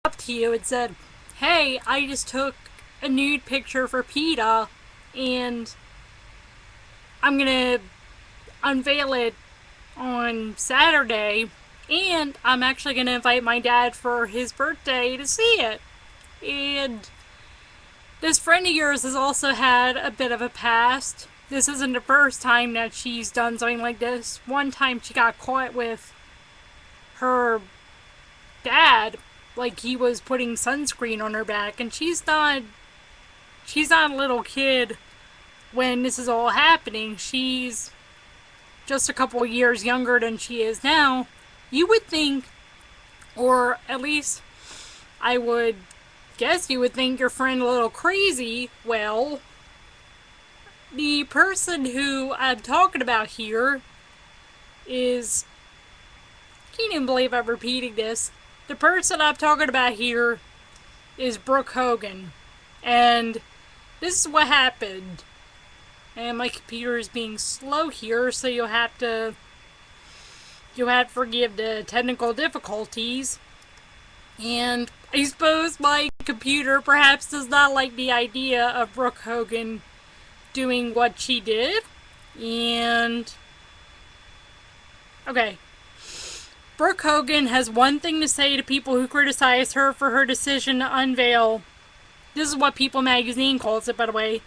up to you and said, hey, I just took a nude picture for PETA and I'm gonna unveil it on Saturday and I'm actually gonna invite my dad for his birthday to see it. And this friend of yours has also had a bit of a past. This isn't the first time that she's done something like this. One time she got caught with her dad, like he was putting sunscreen on her back, and she's not a little kid when this is all happening. She's just a couple of years younger than she is now. You would think, or at least I would guess you would think your friend a little crazy. Well, the person who I'm talking about here is, can't even believe I'm repeating this. The person I'm talking about here is Brooke Hogan. And this is what happened. And my computer is being slow here, so you'll have to forgive the technical difficulties. And I suppose my computer perhaps does not like the idea of Brooke Hogan doing what she did. And okay. Brooke Hogan has one thing to say to people who criticize her for her decision to unveil. This is what People magazine calls it, by the way.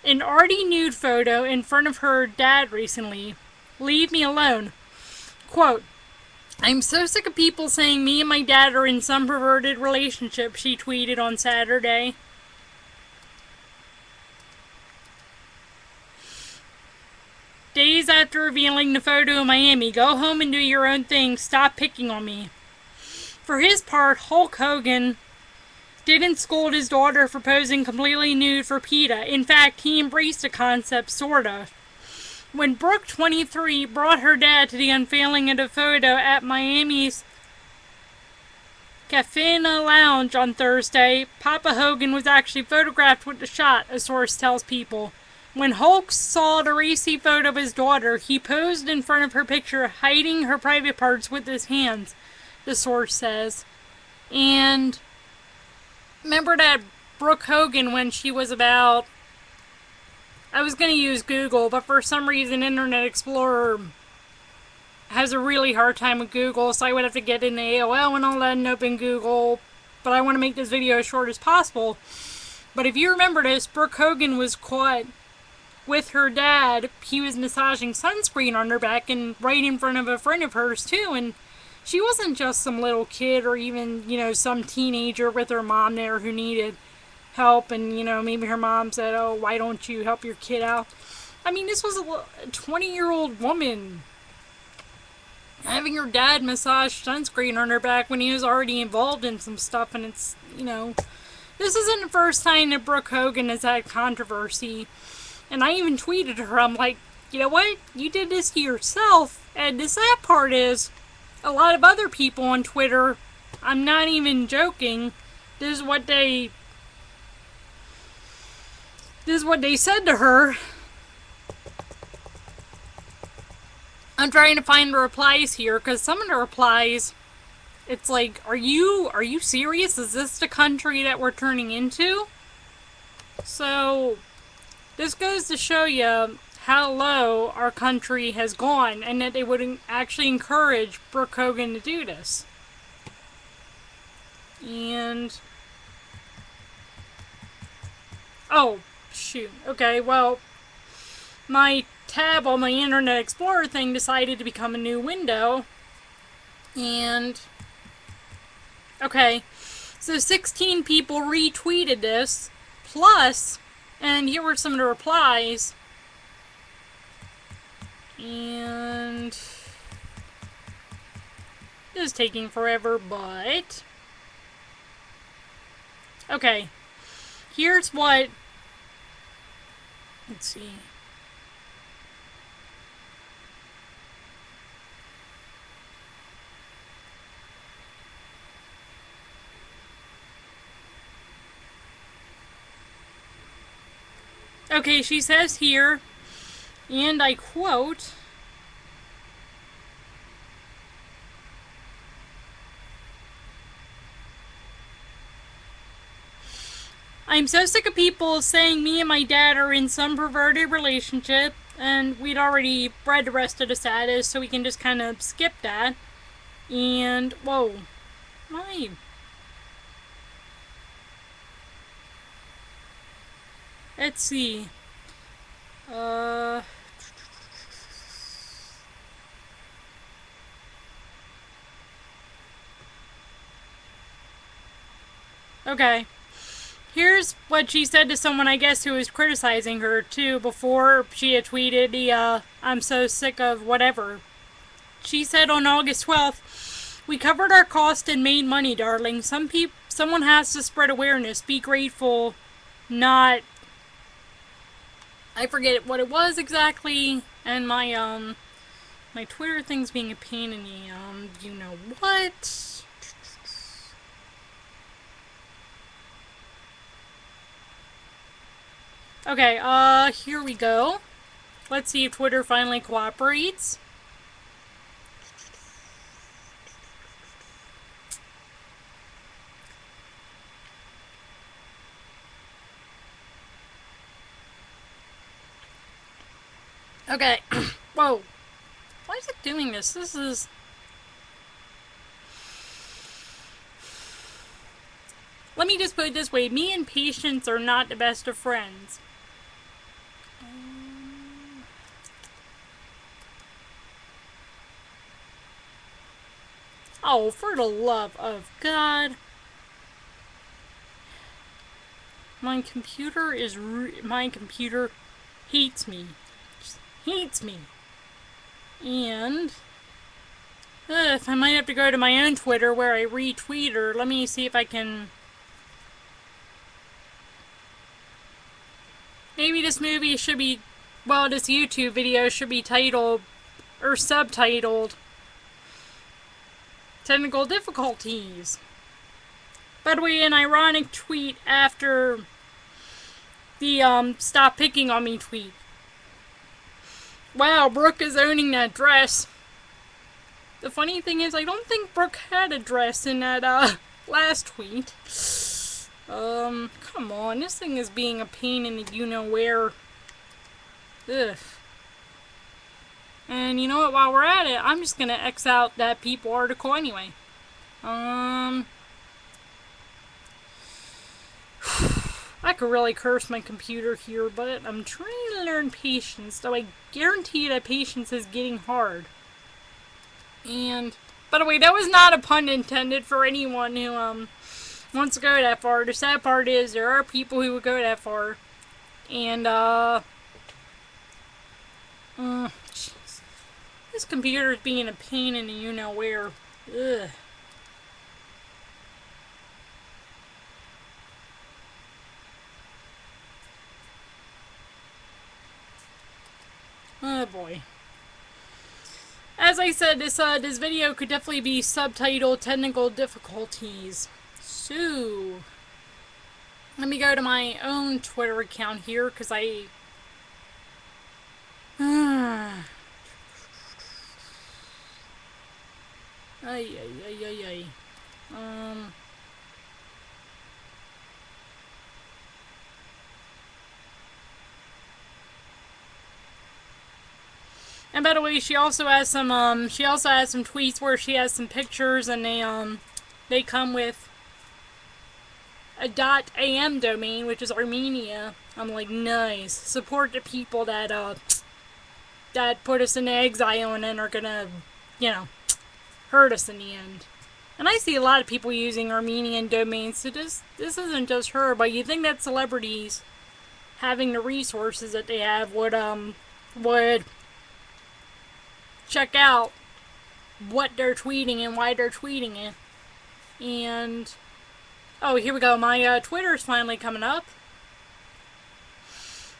An arty nude photo in front of her dad recently. Leave me alone. Quote, I'm so sick of people saying me and my dad are in some perverted relationship, she tweeted on Saturday. Days after revealing the photo in Miami, go home and do your own thing, stop picking on me. For his part, Hulk Hogan didn't scold his daughter for posing completely nude for PETA. In fact, he embraced the concept, sorta. When Brooke, 23, brought her dad to the unveiling of the photo at Miami's Cafena Lounge on Thursday, Papa Hogan was actually photographed with the shot, a source tells People. When Hulk saw the racy photo of his daughter, he posed in front of her picture, hiding her private parts with his hands, the source says. And remember that Brooke Hogan, when she was about, I was going to use Google, but for some reason Internet Explorer has a really hard time with Google, so I would have to get in the AOL and all that and open Google. But I want to make this video as short as possible. But if you remember this, Brooke Hogan was caught with her dad. He was massaging sunscreen on her back and right in front of a friend of hers too. And she wasn't just some little kid or even, some teenager with her mom there who needed help. And, maybe her mom said, oh, why don't you help your kid out? I mean, this was a 20-year-old woman having her dad massage sunscreen on her back when he was already involved in some stuff. And it's, this isn't the first time that Brooke Hogan has had controversy. And I even tweeted her, I'm like, you know what? You did this to yourself. And the sad part is, a lot of other people on Twitter, I'm not even joking, this is what they said to her. I'm trying to find the replies here, because some of the replies, it's like, are you serious? Is this the country that we're turning into? So this goes to show you how low our country has gone, and that they would actually encourage Brooke Hogan to do this. And oh, shoot. Okay, well, my tab on my Internet Explorer thing decided to become a new window. And okay, so 16 people retweeted this, plus, and here were some of the replies. And this is taking forever, but okay, here's what, let's see. Okay, she says here, and I quote, I'm so sick of people saying me and my dad are in some perverted relationship, and we'd already read the rest of the status, so we can just kind of skip that. And, whoa, my... Let's see. Okay. Here's what she said to someone, I guess, who was criticizing her, too, before she had tweeted the, I'm so sick of whatever. She said on August 12th, we covered our cost and made money, darling. Someone has to spread awareness. Be grateful, not... I forget what it was exactly, and my Twitter thing's being a pain in the, you know what? Okay, here we go. Let's see if Twitter finally cooperates. Okay. Whoa. Why is it doing this? This is... Let me just put it this way. Me and Patience are not the best of friends. Oh, for the love of God. My computer hates me. Just hates me. And... I might have to go to my own Twitter where I retweet her. Let me see if I can... Maybe this movie should be... Well, this YouTube video should be titled... or subtitled... Technical difficulties. By the way, an ironic tweet after the, stop picking on me tweet. Wow, Brooke is owning that dress. The funny thing is, I don't think Brooke had a dress in that, last tweet. Come on, this thing is being a pain in the you-know-where. Ugh. And you know what, while we're at it, I'm just gonna X out that People article anyway. I could really curse my computer here, but I'm trying to learn patience, though I guarantee that patience is getting hard. And, by the way, that was not a pun intended for anyone who, wants to go that far. The sad part is, there are people who would go that far. And, this computer is being a pain in the you-know-where. Ugh. Oh boy. As I said, this video could definitely be subtitled Technical Difficulties. So, let me go to my own Twitter account here, because I... And by the way, she also has some tweets where she has some pictures, and they come with a .am domain, which is Armenia. I'm like, nice. Support the people that put us in exile and then are gonna, you know, hurt us in the end. And I see a lot of people using Armenian domains, so this isn't just her, but you think that celebrities having the resources that they have would check out what they're tweeting and why they're tweeting it. And oh, here we go. My Twitter's finally coming up.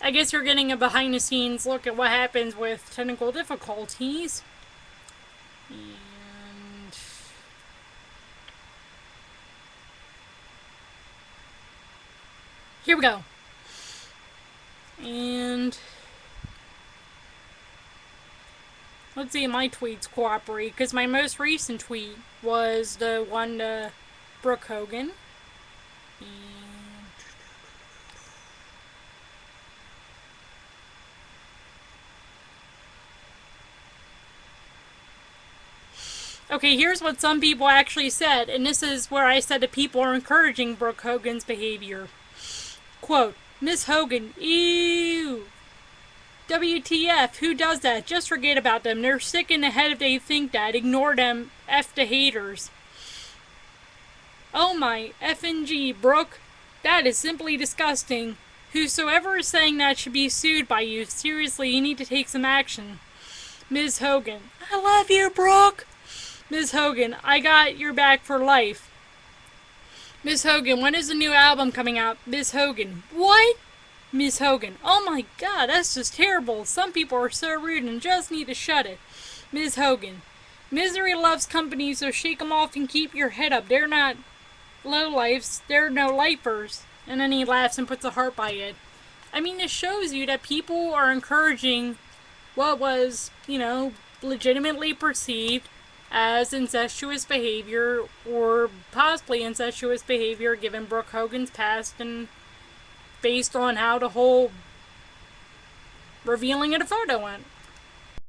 I guess you're getting a behind the scenes look at what happens with technical difficulties. And here we go. And let's see if my tweets cooperate, because my most recent tweet was the one to Brooke Hogan. And Okay, here's what some people actually said, and this is where I said that people are encouraging Brooke Hogan's behavior. Quote, Miss Hogan, ew. WTF, who does that? Just forget about them. They're sick in the head if they think that. Ignore them. F the haters. Oh my effing G, Brooke. That is simply disgusting. Whosoever is saying that should be sued by you. Seriously, you need to take some action. Ms. Hogan, I love you, Brooke. Ms. Hogan, I got your back for life. Ms. Hogan, when is the new album coming out? Ms. Hogan, what? Ms. Hogan, oh my god, that's just terrible. Some people are so rude and just need to shut it. Ms. Hogan, misery loves company, so shake 'em off and keep your head up. They're not lowlifes, they're no lifers. And then he laughs and puts a heart by it. I mean, this shows you that people are encouraging what was, legitimately perceived as incestuous behavior, or possibly incestuous behavior given Brooke Hogan's past and based on how the whole revealing of the photo went.